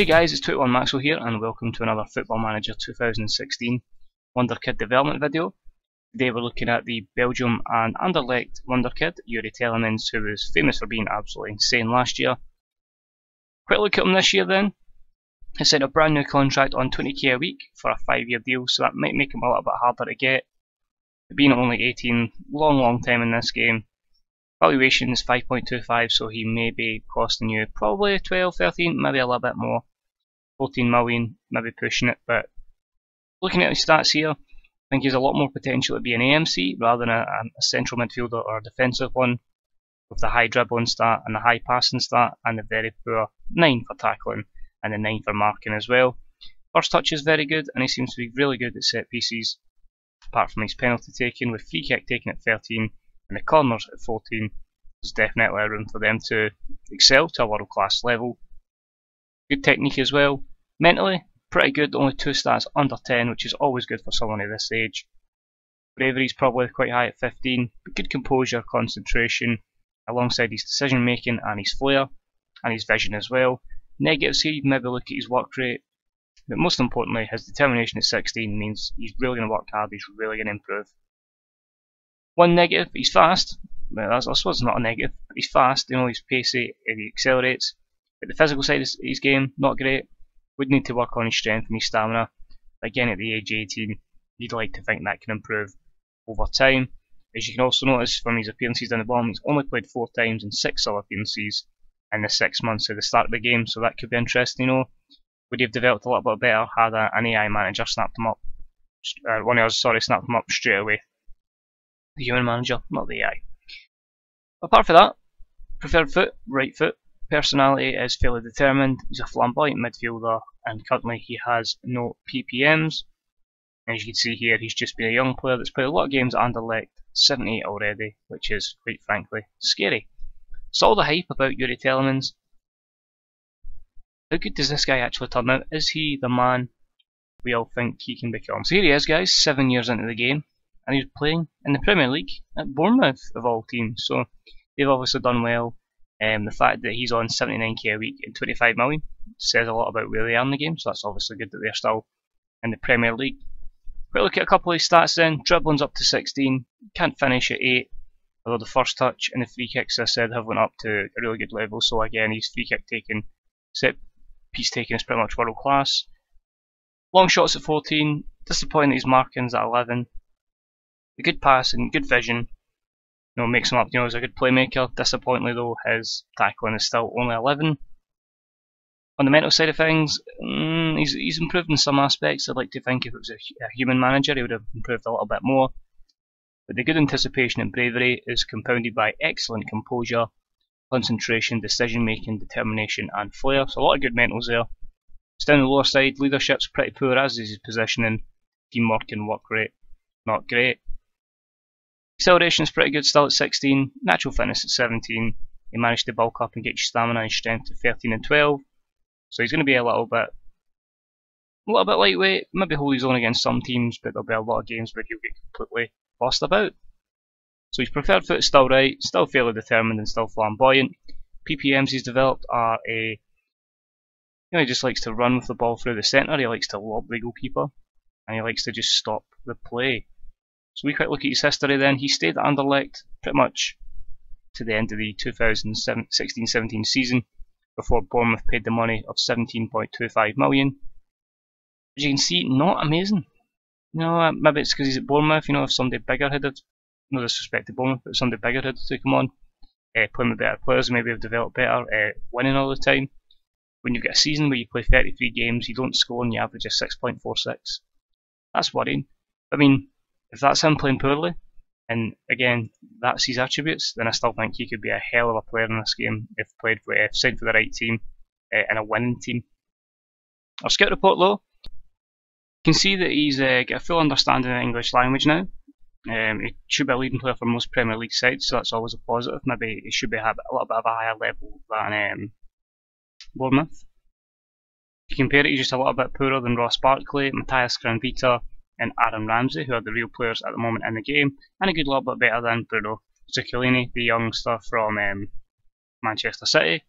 Hey guys, it's 21 Maxwell here and welcome to another Football Manager 2016 wonderkid development video. Today we're looking at the Belgium and Anderlecht wonderkid, Youri Tielemans, who was famous for being absolutely insane last year. Quick look at him this year then. He signed a brand new contract on 20k a week for a 5-year deal, so that might make him a little bit harder to get. Being only 18, long time in this game. Valuation is 5.25, so he may be costing you probably 12, 13, maybe a little bit more. 14 million, maybe pushing it, but looking at his stats here, I think he has a lot more potential to be an AMC rather than a central midfielder or a defensive one, with the high dribbling stat and the high passing stat and the very poor 9 for tackling and the 9 for marking as well. First touch is very good and he seems to be really good at set pieces, apart from his penalty taking, with free kick taken at 13 and the corners at 14. There's definitely a room for them to excel to a world class level. Good technique as well. Mentally, pretty good, only 2 stats under 10, which is always good for someone at this age. Bravery is probably quite high at 15, but good composure, concentration, alongside his decision making and his flair, and his vision as well. Negatives here, you'd maybe look at his work rate, but most importantly, his determination at 16 means he's really going to work hard, he's really going to improve. One negative, he's fast. Well, I suppose it's not a negative, but he's fast, he's pacey, he accelerates. But the physical side of his game, not great. Would need to work on his strength and his stamina. Again, at the age of 18, you'd like to think that can improve over time. As you can also notice from his appearances down the bottom, he's only played 4 times in 6 solo appearances in the 6 months at the start of the game, so that could be interesting. Would he have developed a little bit better had an AI manager snapped him up? Snapped him up straight away. The human manager, not the AI. Apart from that, preferred foot, right foot. Personality is fairly determined, he's a flamboyant midfielder and currently he has no PPMs. As you can see here, he's just been a young player that's played a lot of games at Anderlecht, 78 already, which is quite frankly scary. So all the hype about Youri Tielemans, how good does this guy actually turn out? Is he the man we all think he can become? So here he is guys, 7 years into the game, and he's playing in the Premier League at Bournemouth of all teams, so they've obviously done well. The fact that he's on 79k a week and 25 million says a lot about where they are in the game, so that's obviously good that they're still in the Premier League. Quick look at a couple of his stats then. Dribbling's up to 16, can't finish at 8, although the first touch and the free kicks, as I said, have went up to a really good level, so again, his free kick taking, set piece taking is pretty much world class. Long shots at 14, disappointing his marking's at 11. A good pass and good vision. Makes him up, as a good playmaker. Disappointingly though, his tackling is still only 11. On the mental side of things, he's improved in some aspects. I'd like to think if it was a human manager, he would have improved a little bit more. But the good anticipation and bravery is compounded by excellent composure, concentration, decision making, determination and flair. So a lot of good mentals there. It's down the lower side, leadership's pretty poor, as is his positioning, teamwork and work rate, not great. Acceleration is pretty good still at 16, natural fitness at 17, he managed to bulk up and get your stamina and strength to 13 and 12, so he's going to be a little bit lightweight, maybe hold his own against some teams, but there'll be a lot of games where he'll get completely bossed about. So his preferred foot is still right, still fairly determined and still flamboyant. PPMs he's developed are he just likes to run with the ball through the centre, he likes to lob the goalkeeper, and he likes to just stop the play. So we quick look at his history then. He stayed at Anderlecht pretty much to the end of the 2016-17 season before Bournemouth paid the money of 17.25 million. As you can see, not amazing. Maybe it's because he's at Bournemouth, if somebody bigger had it, no disrespect to Bournemouth, but somebody bigger had to come on, playing with better players, maybe have developed better, winning all the time. When you've got a season where you play 33 games, you don't score and you average a 6.46. That's worrying. If that's him playing poorly, and again, that's his attributes, then I still think he could be a hell of a player in this game if signed for the right team and a winning team. Our scout report though, you can see that he's got a full understanding of the English language now. He should be a leading player for most Premier League sides, so that's always a positive. Maybe he should be a little bit of a higher level than Bournemouth. If you compare it, he's just a little bit poorer than Ross Barkley, Matthias Cranvita, and Aaron Ramsey, who are the real players at the moment in the game, and a good little bit better than Bruno Zuccolini, the youngster from Manchester City.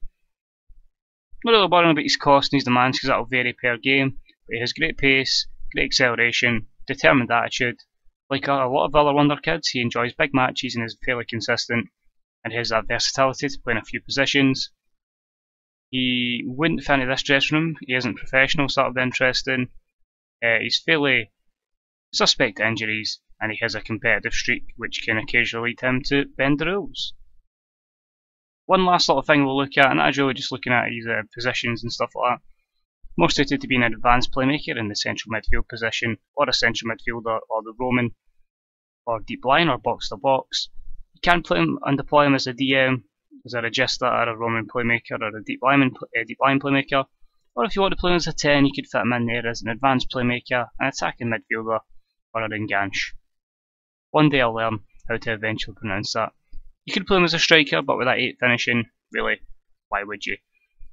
Not really bothering about his cost and his demands because that'll vary per game, but he has great pace, great acceleration, determined attitude. Like a lot of other wonder kids, he enjoys big matches and is fairly consistent, and has that versatility to play in a few positions. He wouldn't fit into this dressing room, he isn't professional, sort of interesting. He's fairly suspect to injuries, and he has a competitive streak which can occasionally lead him to bend the rules. One last little thing we'll look at, and that is really just looking at his positions and stuff like that. More suited to being an advanced playmaker in the central midfield position, or a central midfielder, or the Roman, or deep line, or box to box. You can play him and deploy him as a DM, as a regista, or a Roman playmaker, or a deep line playmaker. Or if you want to play him as a 10, you could fit him in there as an advanced playmaker, an attacking midfielder, or a enganche. One day I'll learn how to eventually pronounce that. You could play him as a striker, but with that 8 finishing, really, why would you?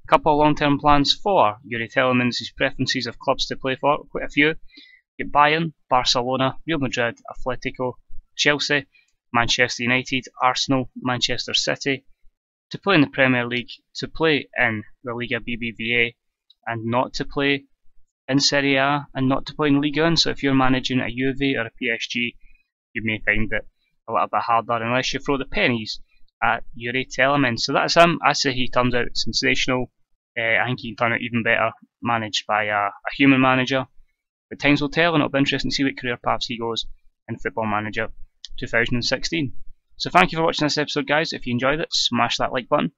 Couple of long-term plans for Youri Tielemans, his preferences of clubs to play for, quite a few. Get Bayern, Barcelona, Real Madrid, Atletico, Chelsea, Manchester United, Arsenal, Manchester City. To play in the Premier League, to play in the Liga BBVA, and not to play in Serie A, and not to play in Liga 1. So if you're managing a Juve or a PSG, you may find it a little bit harder unless you throw the pennies at Youri Tielemans. So that's him. I say he turns out sensational. I think he can turn out even better managed by a human manager. But times will tell, and it'll be interesting to see what career paths he goes in Football Manager 2016. So thank you for watching this episode, guys. If you enjoyed it, smash that like button.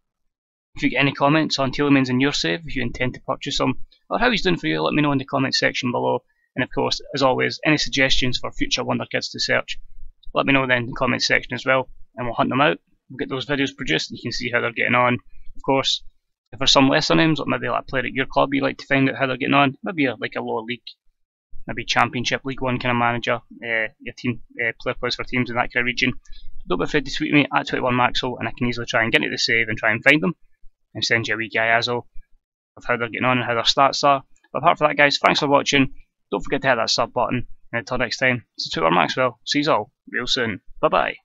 If you get any comments on Tielemans in your save, if you intend to purchase him, or how he's doing for you, let me know in the comment section below. And of course, as always, any suggestions for future Wonder Kids to search, let me know then in the comment section as well, and we'll hunt them out. We'll get those videos produced and you can see how they're getting on. Of course, if there's some lesser names, like maybe like a player at your club, you like to find out how they're getting on, maybe like a lower league, maybe Championship, League 1 kind of manager, your team, player plays for teams in that kind of region, don't be afraid to tweet me at 21maxwell, and I can easily try and get into the save and try and find them, and send you a wee gaiazo of how they're getting on and how their stats are. But apart from that, guys, thanks for watching. Don't forget to hit that sub button, and until next time, it's 21maxwell. See you all real soon. Bye bye.